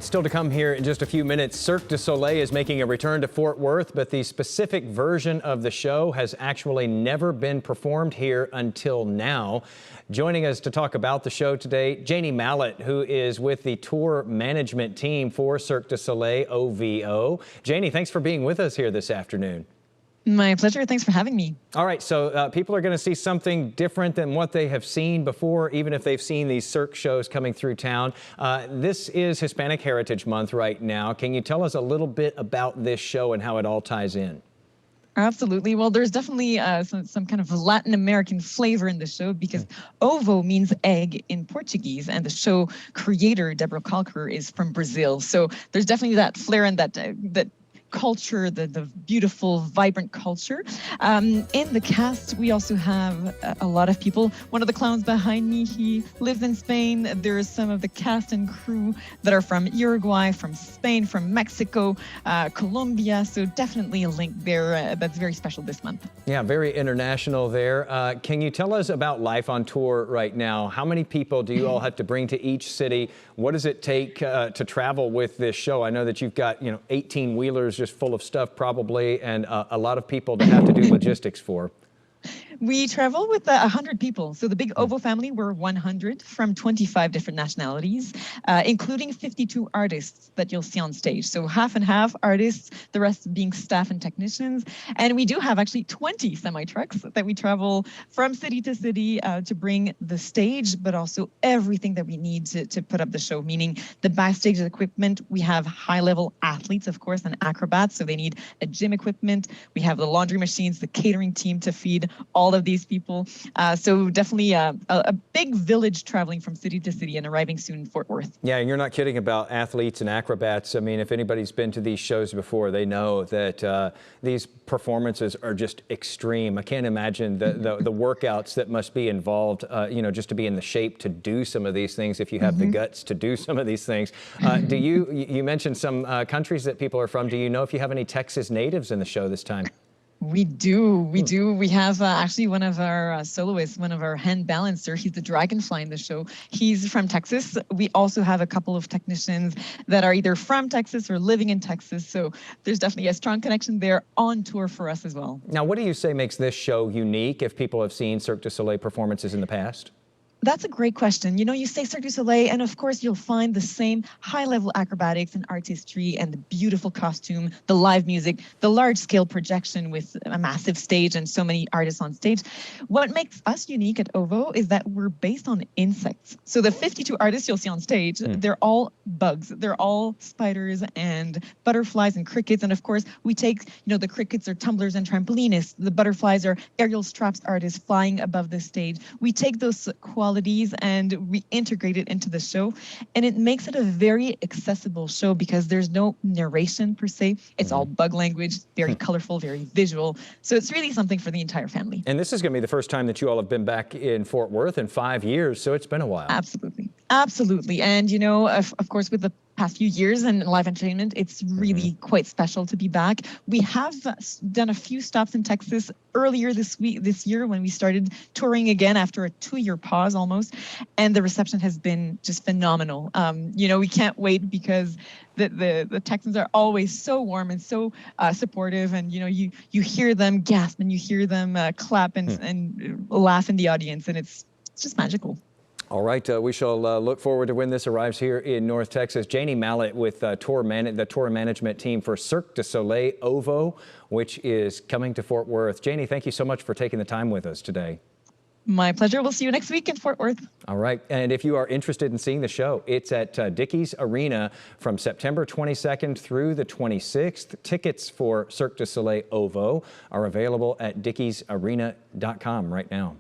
Still to come here in just a few minutes, Cirque du Soleil is making a return to Fort Worth, but the specific version of the show has actually never been performed here until now. Joining us to talk about the show today, Janie Mallett, who is with the tour management team for Cirque du Soleil, OVO. Janie, thanks for being with us here this afternoon. My pleasure. Thanks for having me. All right, so people are going to see something different than what they have seen before, even if they've seen these Cirque shows coming through town. This is Hispanic Heritage Month right now. Can you tell us a little bit about this show and how it all ties in? Absolutely. Well, there's definitely some kind of Latin American flavor in the show because ovo means egg in Portuguese, and the show creator, Deborah Kalker, is from Brazil. So there's definitely that flair and that culture, the beautiful, vibrant culture. In the cast, we also have a lot of people. One of the clowns behind me, he lives in Spain. There's some of the cast and crew that are from Uruguay, from Spain, from Mexico, Colombia. So definitely a link there that's very special this month. Yeah, very international there. Can you tell us about life on tour right now? How many people do you all have to bring to each city? What does it take to travel with this show? I know that you've got, 18-wheelers just full of stuff probably, and a lot of people to have to do logistics for. We travel with 100 people. So the big OVO family, we're 100 from 25 different nationalities, including 52 artists that you'll see on stage. So half and half artists, the rest being staff and technicians. And we do have actually 20 semi-trucks that we travel from city to city to bring the stage, but also everything that we need to put up the show, meaning the backstage equipment. We have high-level athletes, of course, and acrobats, so they need a gym equipment. We have the laundry machines, the catering team to feed all of these people. So definitely a big village traveling from city to city and arriving soon in Fort Worth. Yeah, and you're not kidding about athletes and acrobats. I mean, if anybody's been to these shows before, they know that these performances are just extreme. I can't imagine the workouts that must be involved, just to be in the shape to do some of these things if you have the guts to do some of these things. You mentioned some countries that people are from. Do you know if you have any Texas natives in the show this time? We do. We have actually one of our soloists, one of our hand balancer. He's the dragonfly in the show. He's from Texas. We also have a couple of technicians that are either from Texas or living in Texas. So there's definitely a strong connection there on tour for us as well. Now, what do you say makes this show unique if people have seen Cirque du Soleil performances in the past? That's a great question. You say Cirque du Soleil, and of course you'll find the same high-level acrobatics and artistry and the beautiful costume, the live music, the large-scale projection with a massive stage and so many artists on stage. What makes us unique at OVO is that we're based on insects. So the 52 artists you'll see on stage, they're all bugs. They're all spiders and butterflies and crickets. And of course, we take, the crickets are tumblers and trampolinists. The butterflies are aerial straps artists flying above the stage. We take those qualities and we integrate it into the show, and it makes it a very accessible show because there's no narration per se. It's all bug language, very colorful, very visual. So it's really something for the entire family. And this is going to be the first time that you all have been back in Fort Worth in 5 years, so it's been a while. Absolutely. And of course, with the past few years in live entertainment, it's really quite special to be back. We have done a few stops in Texas earlier this year when we started touring again after a 2-year pause almost, and the reception has been just phenomenal. We can't wait because the Texans are always so warm and so supportive, and you hear them gasp and you hear them clap and laugh in the audience, and it's just magical. All right, we shall look forward to when this arrives here in North Texas. Janie Mallett with the tour management team for Cirque du Soleil OVO, which is coming to Fort Worth. Janie, thank you so much for taking the time with us today. My pleasure. We'll see you next week in Fort Worth. All right. And if you are interested in seeing the show, it's at Dickies Arena from September 22nd through the 26th. Tickets for Cirque du Soleil OVO are available at dickiesarena.com right now.